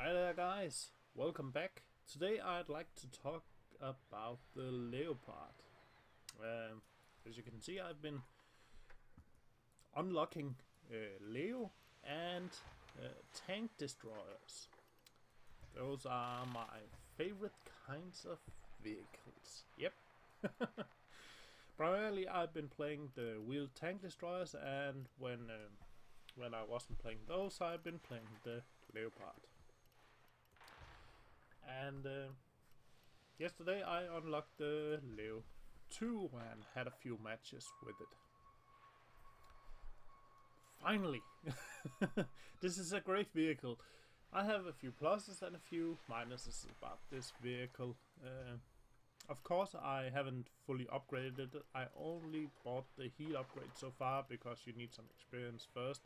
Hi there guys, welcome back. Today I'd like to talk about the Leopard. As you can see, I've been unlocking Leo and tank destroyers. Those are my favorite kinds of vehicles. Yep. Primarily I've been playing the wheeled tank destroyers, and when I wasn't playing those, I've been playing the Leopard. And yesterday I unlocked the Leo 2 and had a few matches with it. Finally! This is a great vehicle. I have a few pluses and a few minuses about this vehicle. Of course I haven't fully upgraded it. I only bought the heat upgrade so far because you need some experience first.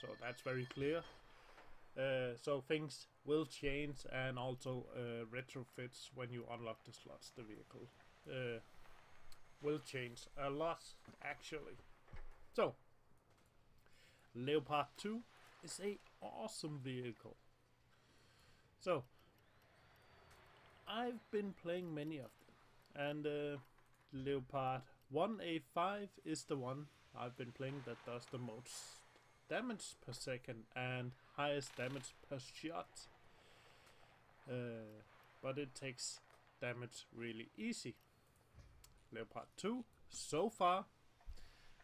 So that's very clear. So things will change, and also retrofits when you unlock the slots. The vehicle will change a lot, actually. So Leopard 2 is a awesome vehicle. So I've been playing many of them, and Leopard 1A5 is the one I've been playing that does the most damage per second and highest damage per shot, but it takes damage really easy. Leopard 2 so far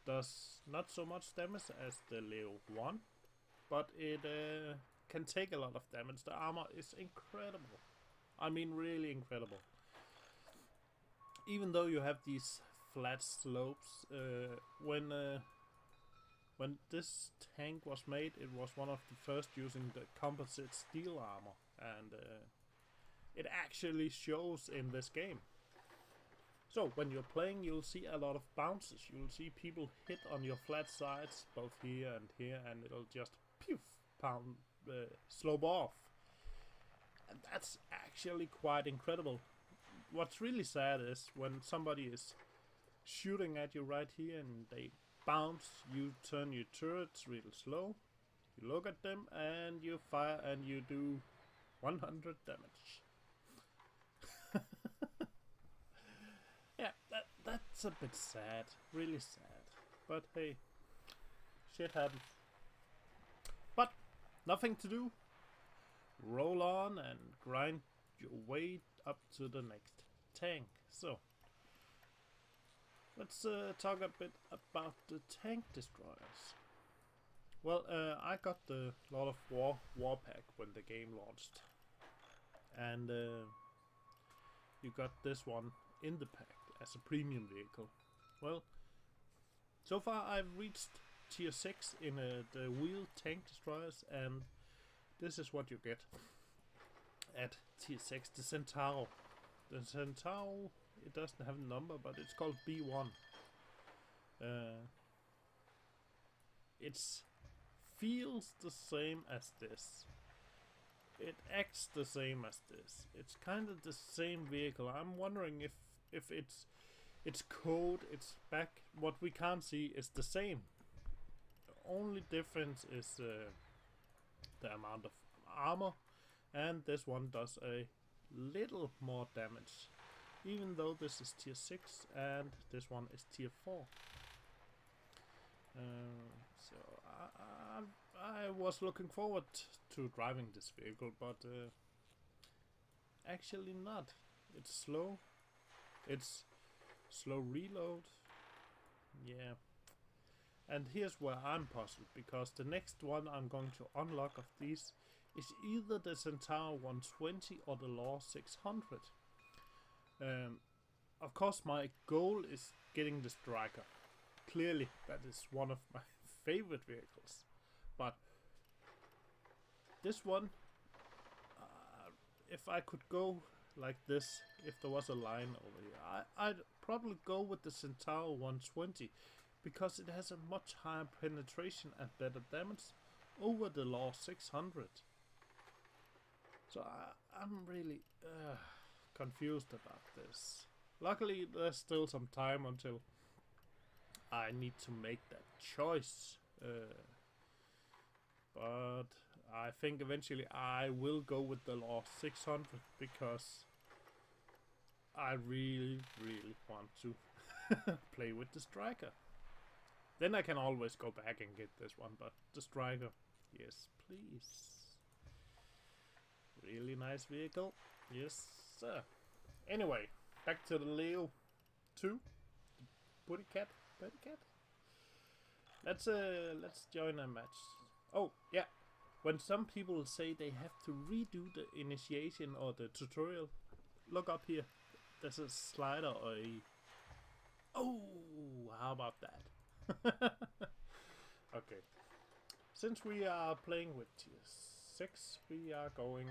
does not so much damage as the Leo 1, but it can take a lot of damage. The armor is incredible. I mean, really incredible. Even though you have these flat slopes, when this tank was made, it was one of the first using the composite steel armor, and it actually shows in this game. So when you're playing, you'll see a lot of bounces. You'll see people hit on your flat sides, both here, and it'll just poof, slope off. And that's actually quite incredible. What's really sad is when somebody is shooting at you right here and they bounce, you turn your turrets real slow, you look at them and you fire and you do 100 damage. Yeah, that's a bit sad, really sad, but hey, shit happens. But nothing to do, roll on and grind your way up to the next tank. So let's talk a bit about the tank destroyers. Well, I got the Lord of War pack when the game launched, and you got this one in the pack as a premium vehicle. Well, so far I've reached tier 6 in the wheeled tank destroyers, and this is what you get at tier 6, the Centauro. The Centauro, it doesn't have a number, but it's called B1. It feels the same as this. It acts the same as this. It's kind of the same vehicle. I'm wondering if its code, its back, what we can't see is the same. The only difference is the amount of armor, and this one does a little more damage, even though this is tier 6 and this one is tier 4. So I was looking forward to driving this vehicle, but actually not. It's slow. It's slow reload. Yeah. And here's where I'm puzzled, because the next one I'm going to unlock of these is either the Centauro 120 or the Law 600. Of course my goal is getting the Striker. Clearly that is one of my favorite vehicles. But this one, if I could go like this, if there was a line over here, I'd probably go with the Centauro 120, because it has a much higher penetration and better damage over the Law 600. So I'm really confused about this. Luckily there's still some time until I need to make that choice. But I I think eventually I will go with the Law 600 because I really, really want to play with the Striker. Then I can always go back and get this one, but the Striker, yes, please. Really nice vehicle, yes, sir. Anyway, back to the Leo 2, Putty Cat. Let's join a match. Oh yeah, when some people say they have to redo the initiation or the tutorial, look up here. There's a slider or a... Oh, how about that? Okay. Since we are playing with tier 6, we are going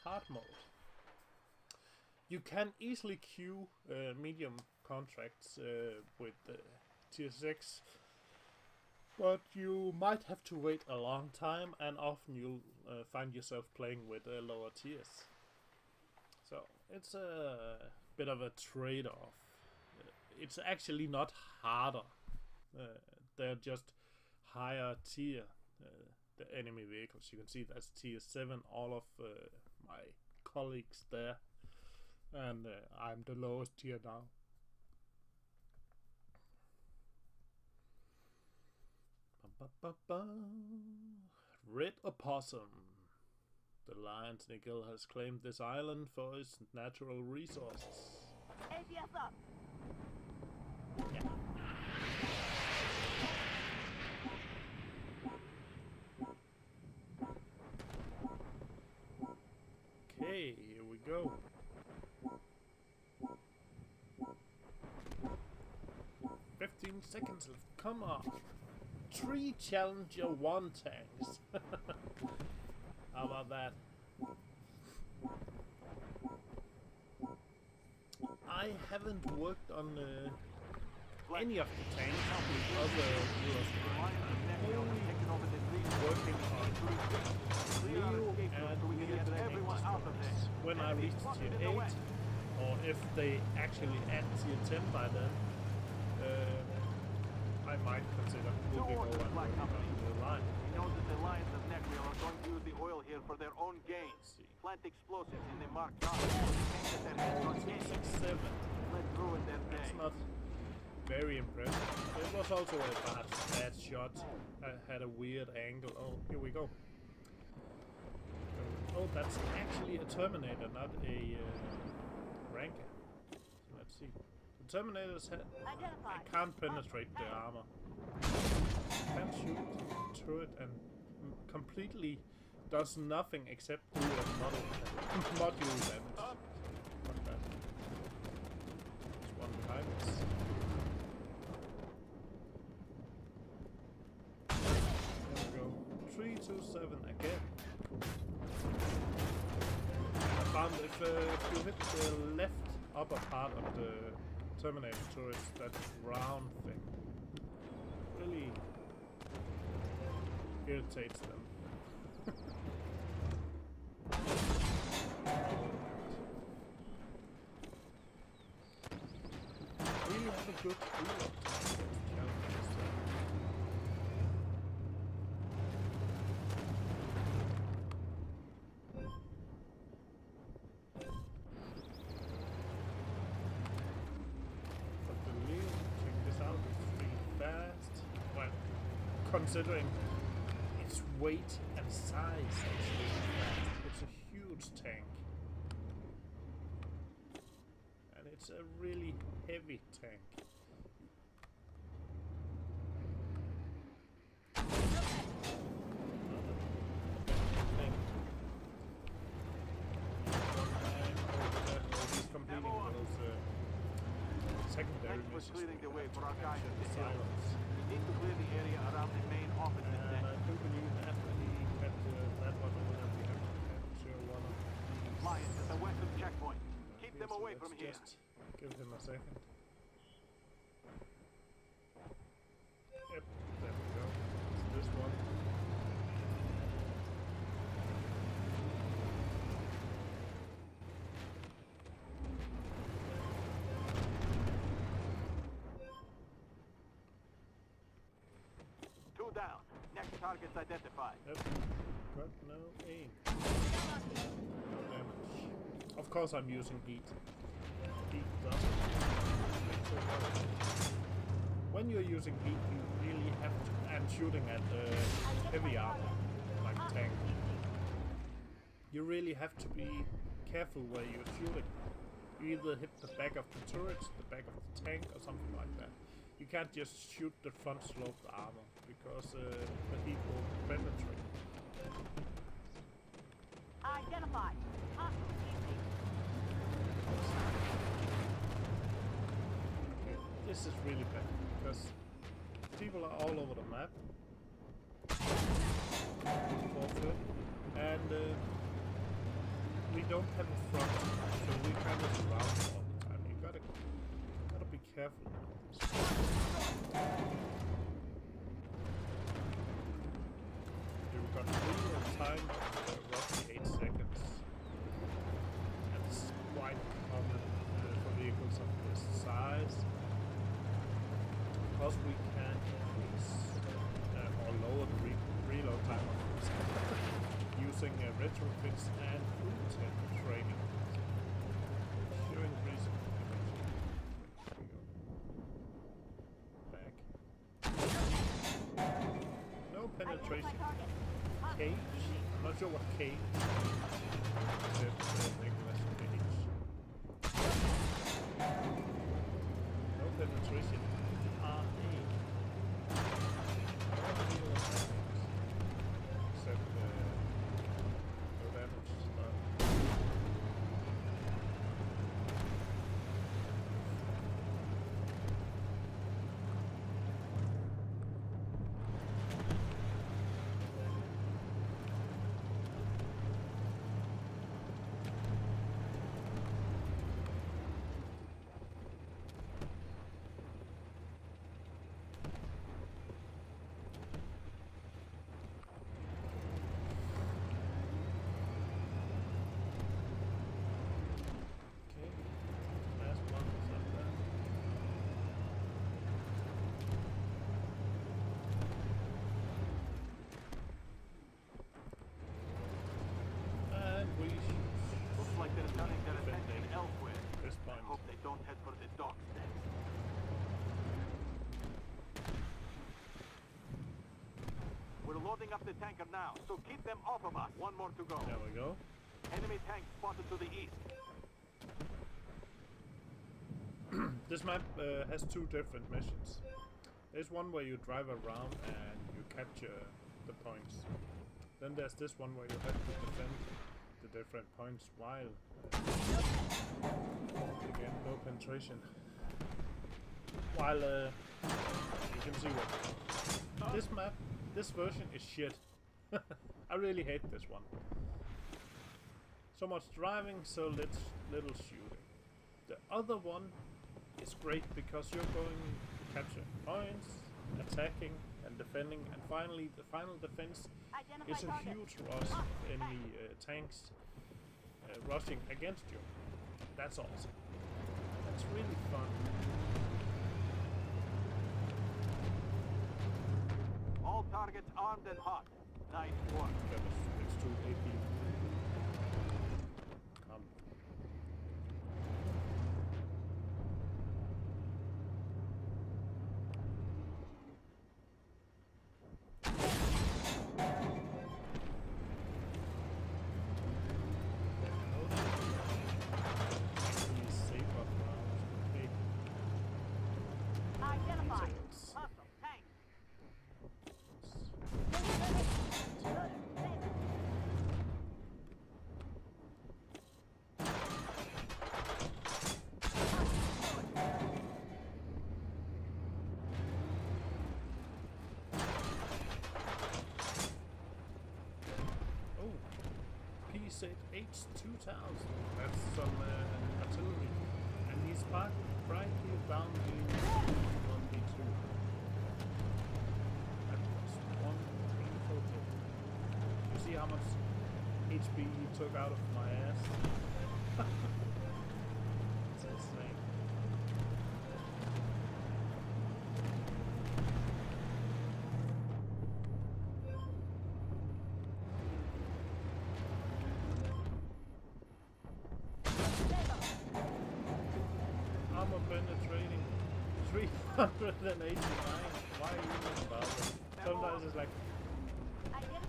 hard mode. You can easily queue medium contracts with tier 6, but you might have to wait a long time, and often you'll find yourself playing with lower tiers. So it's a bit of a trade-off. It's actually not harder. They're just higher tier, the enemy vehicles. You can see that's tier 7, all of my colleagues there. And I'm the lowest tier now. Red opossum. The lion's nickel has claimed this island for its natural resources. APS up. Yeah. Okay, here we go. Seconds left. Come on. 3 Challenger 1 tanks. How about that? I haven't worked on any of the tanks with other rulers. I'm only working on Leo and military extras. When I reach tier 8, or if they actually add tier 10 by then, I might consider moving over and working on the line. He knows that the Lions of Necreal are going to use the oil here for their own gains. Plant explosives in the marked targets. Let's ruin their day. That's not very impressive. It was also a bad shot. I had a weird angle. Oh, here we go. Oh, that's actually a Terminator, not a Ranker. Let's see. The Terminators I can't penetrate the armor. Can't shoot through it and completely does nothing except do a module damage. Not bad. There's one behind us. There we go. 327 again. I found if you hit the left upper part of the Terminator turret, that round thing really irritates them. Really have a good reload. Considering its weight and size, it's a huge tank, and it's a really heavy tank. He's completing those secondary missions. Clearing the way for our guys in the silence. We need to clear the area around the main office. And I do believe after he had that one over there, we have to capture one of these. Lions at the western checkpoint. Keep them away from here. Just give him a second. Yep, there we go. It's this one. Down. Next target's identified. Yep. But no. Of course I'm using heat. Heat doesn't make so well. When you're using heat, you really have to, and shooting at heavy armor, like tank, you really have to be careful where you're shooting. You either hit the back of the turret, the back of the tank, or something like that. You can't just shoot the front sloped armor, because the heat will penetrate. Identified. This is really bad, because people are all over the map. And we don't have a front, so we kind of surround all the time. You gotta be careful about this. You've got real time of roughly 8 seconds. That's quite common for vehicles of this size. Because we can increase or lower the reload time of this using retrofits and crew training. Sure increasing. Back. No penetration. Cage. I'm not sure what cage. Except Nicholas Cage. No penetration. Except no damage. Loading up the tanker now, so keep them off of us. One more to go. There we go. Enemy tank spotted to the east. This map has two different missions. There's one where you drive around and you capture the points. Then there's this one where you have to defend the different points while again, no penetration. While you can see what this map. This version is shit. I really hate this one. So much driving, so little shooting. The other one is great because you're going to capture points, attacking and defending, and finally the final defense is a huge rush of enemy tanks rushing against you. That's awesome. That's really fun. All targets armed and hot. Nice work. It's too AP. H2000. That's some artillery, and he's parked right here down in 1v2. That was one painful hit. You see how much HP he took out of my ass? It's insane. 189. Why are you even bothered? Sometimes it's like,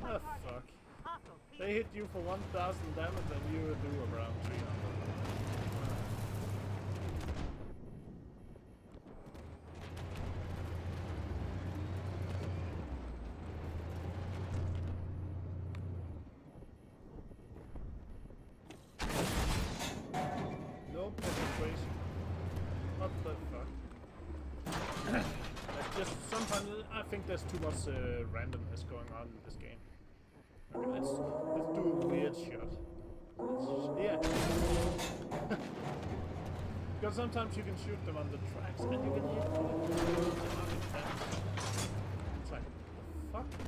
oh fuck. They hit you for 1,000 damage and you do around 300. No penetration. What the fuck? That's just sometimes I think there's too much randomness going on in this game. Okay, let's do a weird shot. Yeah. Because sometimes you can shoot them on the tracks and you can hit them. It's like, what the fuck?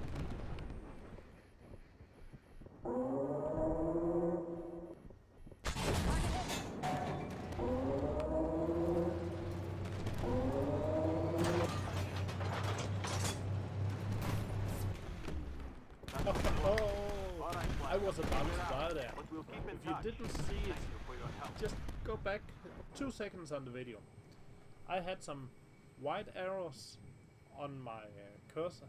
I was about to die there. If you didn't see it, just go back 2 seconds on the video. I had some white arrows on my cursor,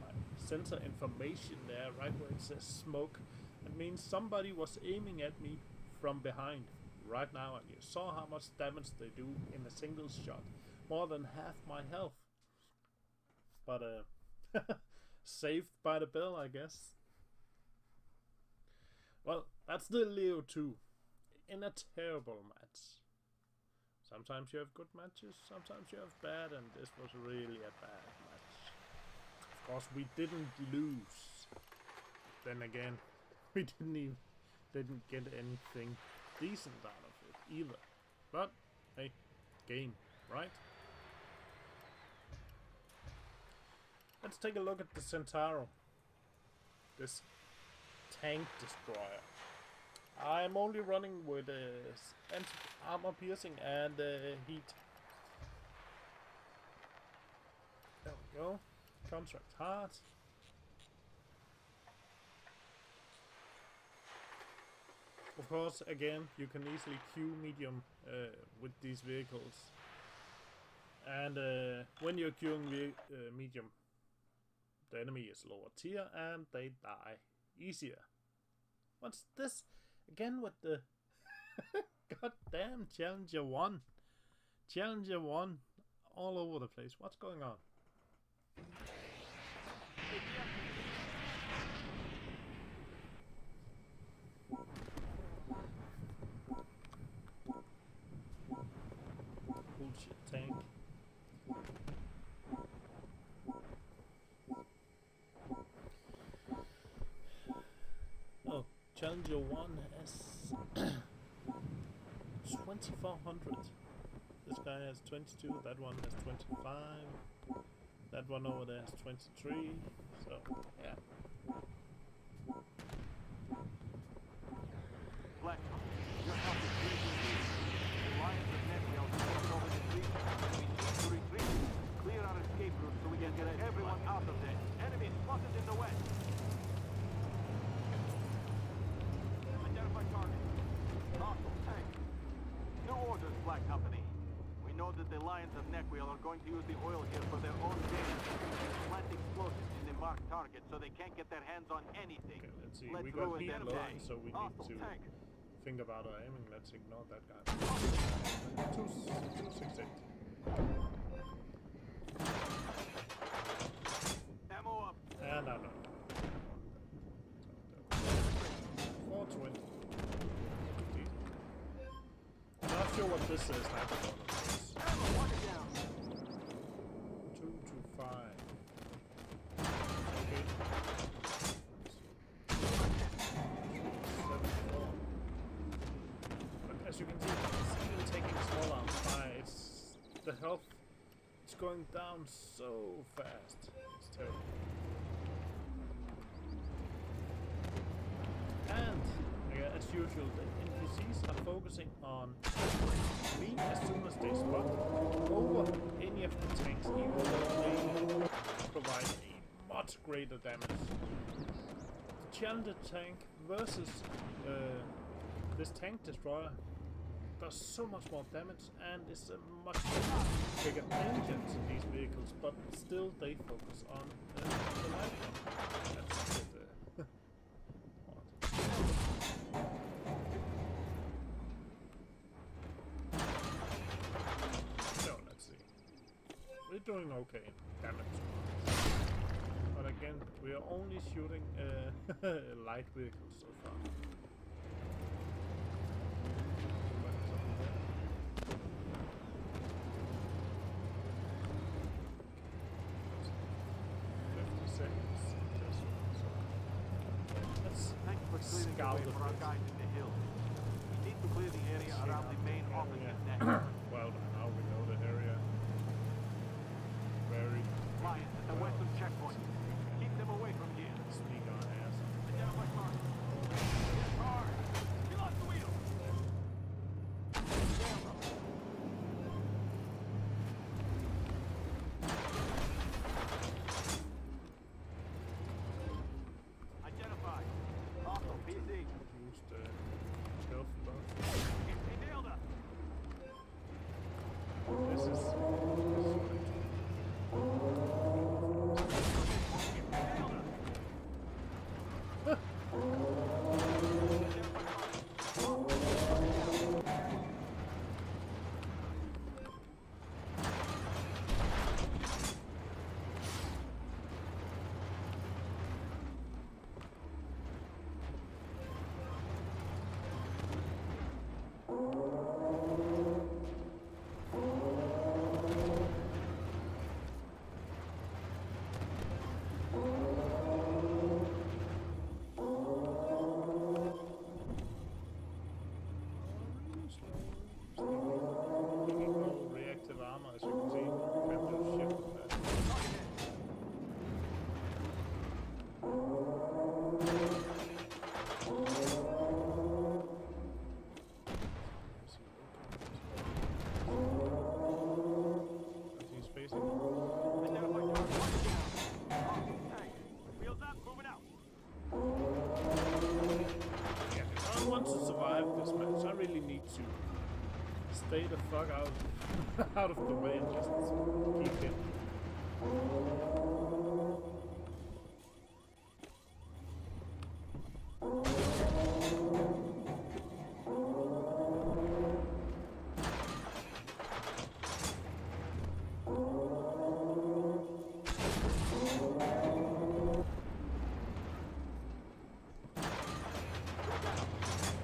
my sensor information there, right where it says smoke. It means somebody was aiming at me from behind right now, and you saw how much damage they do in a single shot. More than half my health. But saved by the bell, I guess. Well, that's the Leo 2 in a terrible match. Sometimes you have good matches, sometimes you have bad, and this was really a bad match. Of course, we didn't lose. Then again, we didn't get anything decent out of it either. But hey, game, right? Let's take a look at the Centauro. This tank destroyer. I'm only running with armor piercing and heat. There we go. Contract hard. Of course, again, you can easily queue medium with these vehicles. And when you're queuing medium, the enemy is lower tier and they die easier. What's this? Again with the goddamn Challenger 1. Challenger 1 all over the place. What's going on? Bullshit tank. Oh, Challenger 1 has 2400. This guy has 22, that one has 25, that one over there has 23, so yeah. Black, your help is reaching me. The Lions of Netwheel taking over the fleet, and we need to retreat. Clear our escape route so we can get everyone out of there. Enemy spotted in the west. Identify target. Hostile tank. New orders, Black Company. We know that the Lions of Netwheel are going to use the oil here for their own gain. Plant explosives in the marked target so they can't get their hands on anything. Okay, let's see. We got heat loading, so we need to think about our aiming. Let's ignore that guy. 268. Ammo up. And I'm not. 420. Not sure what this is. Ammo, one down. 225. Okay. 74. But as you can see, it's even taking small arms fire. It's the health is going down so fast. It's terrible. And as usual, the NPCs are focusing on me as soon as they spot over any of the tanks, even though they provide a much greater damage. The Challenger tank versus this tank destroyer, does so much more damage and is a much bigger engines in these vehicles, but still they focus on the light one. That's a bit odd. So let's see. We're doing okay in damage. But again, we are only shooting light vehicles so far. Clearing the way for our guys in the hills. We need to clear the area around the main office at Neck. Well, now we know the area very Lions at the western checkpoint. Keep them away from here. Sneak our ass. Identify target. Get hard. He lost the wheel. Identified. Hostile PC. Use the stealth buff. He nailed us. This is reactive armor, as you can see. Can't do shit with that. He's facing. Identify target. Hostile tank. Wheels up, moving out. Yeah, if I want to survive this match, I really need to stay the fuck out out of the way and just keep him.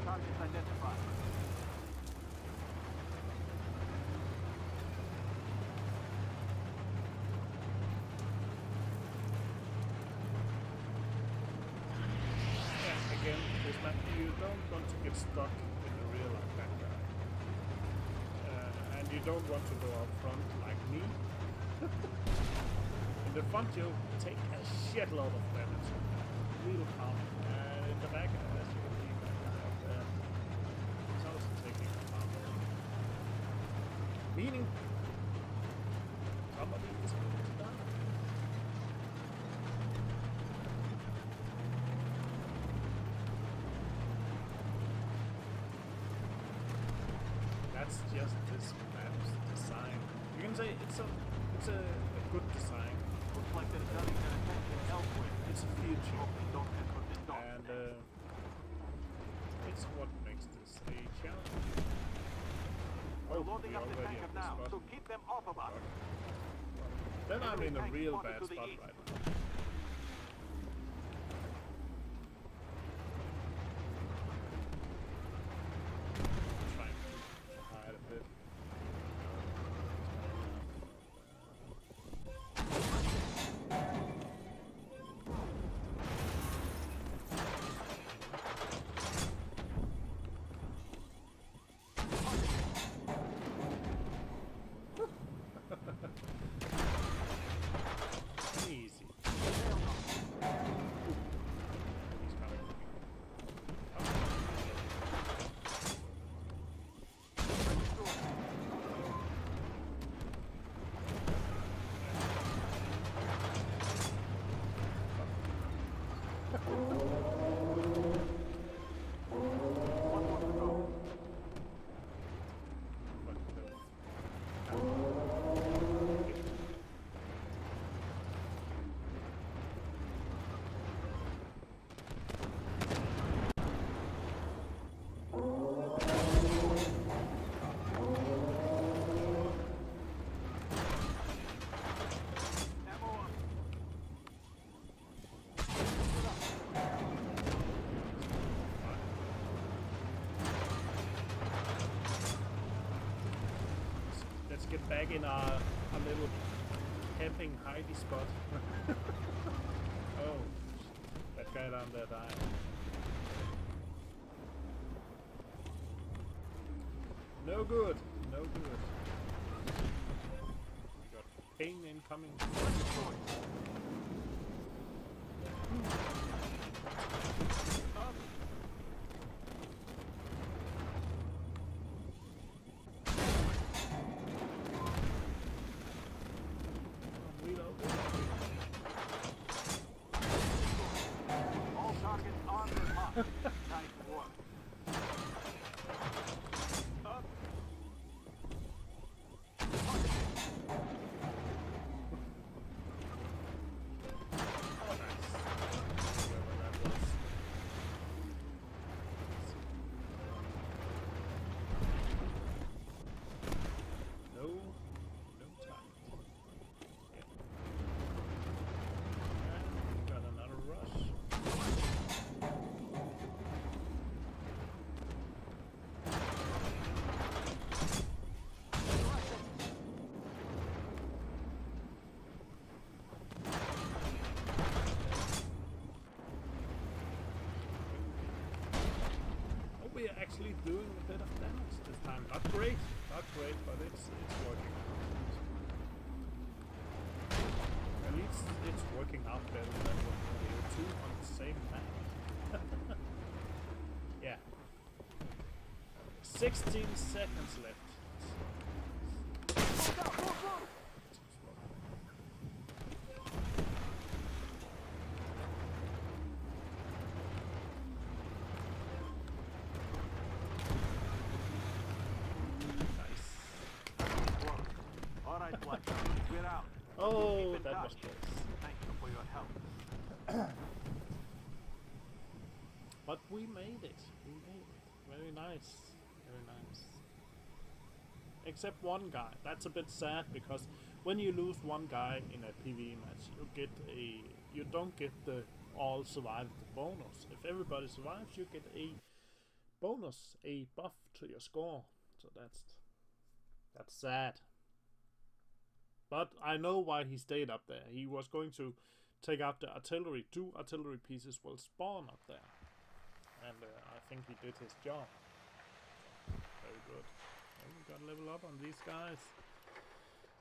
Targets identified. Again, this map, you don't want to get stuck in the rear like that guy. And you don't want to go up front like me. In the front you'll take a shitload of damage. Real calm. And in the back, as you can see, that guy up there, he's also taking a calm. Meaning, somebody is going to die. That's just this map's design. You can say it's a good design. Looks like they're turning their attention elsewhere. It's a future, Don't mess with this dog. and it's what makes this a challenge. We're loading up the already tanker at this now, spot. so keep them off of us. Then I'm in a Tank real spotted bad to the spot east. right now. Trying to hide a bit. Easy. get back in our little camping hidey spot. Oh, that guy down there died. No good, no good. We got pain incoming. All targets armed and hot. Nice work. Up. We are actually doing a bit of damage this time. Not great, but it's working. At least it's working out better than what we do two on the same map. Yeah. 16 seconds left. Oh, that was close. Thank you for your help. But we made it. We made it. Very nice. Very nice. Except one guy. That's a bit sad because when you lose one guy in a PvE match, you don't get the all survived bonus. If everybody survives, you get a bonus, a buff to your score. So that's sad. But I know why he stayed up there. He was going to take out the artillery. 2 artillery pieces will spawn up there. And I think he did his job. Very good. And we got level up on these guys.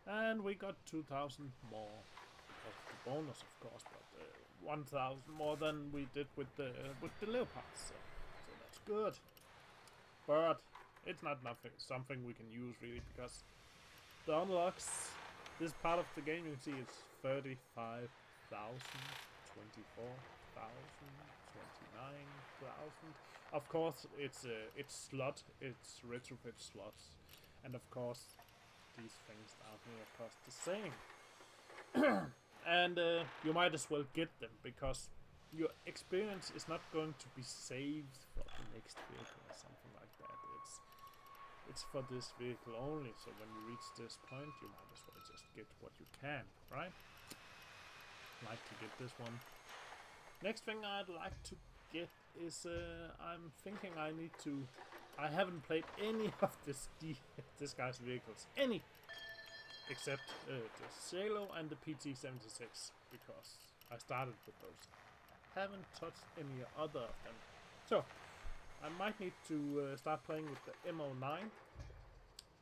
And we got 2,000 more. Because of the bonus, of course. But 1,000 more than we did with the Leopards. So that's good. But it's not something we can use really. Because the unlocks... This part of the game, you can see it's 35,000, 24,000, 29,000. Of course, it's slot, it's retrofit slots, and of course, these things down here cost the same. And you might as well get them because your experience is not going to be saved for the next vehicle or something like that. It's for this vehicle only, so when you reach this point, you might as well just get what you can, right? Like to get this one. Next thing I'd like to get is, I'm thinking I haven't played any of this guy's vehicles. Any! Except the Centauro and the PT-76, because I started with those. Haven't touched any other of them. So, I might need to start playing with the MO9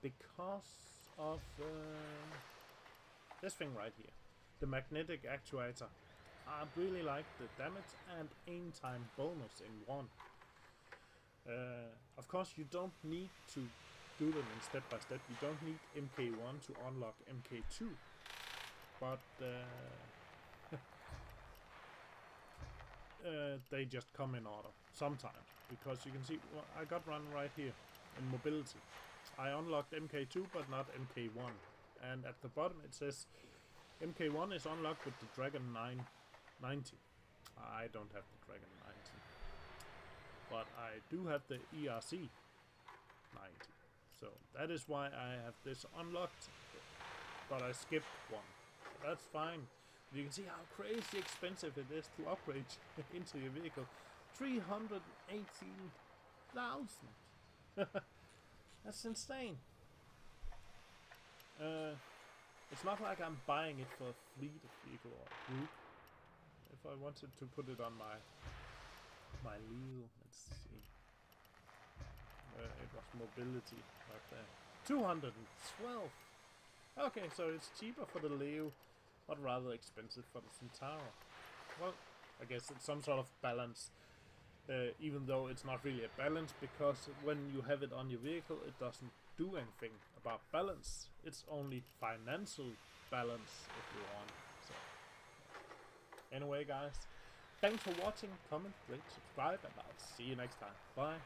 because of this thing right here, the magnetic actuator. I really like the damage and aim time bonus in one. Of course, you don't need to do them in step by step. You don't need MK1 to unlock MK2, but they just come in order sometimes, because you can see I got one right here in mobility. I unlocked MK2 but not MK1, and at the bottom it says MK1 is unlocked with the Dragon 990. I don't have the Dragon 90, but I do have the ERC 90, so that is why I have this unlocked, but I skipped one. That's fine. You can see how crazy expensive it is to upgrade into your vehicle. 318,000. That's insane. It's not like I'm buying it for a fleet of vehicle or group. If I wanted to put it on my Leo, let's see. It was mobility right there. 212. Okay, so it's cheaper for the Leo, but rather expensive for the Centauro. Well, I guess it's some sort of balance. Even though it's not really a balance, because when you have it on your vehicle, it doesn't do anything about balance. It's only financial balance if you want. So, anyway, guys, thanks for watching, comment, rate, subscribe, and I'll see you next time. Bye.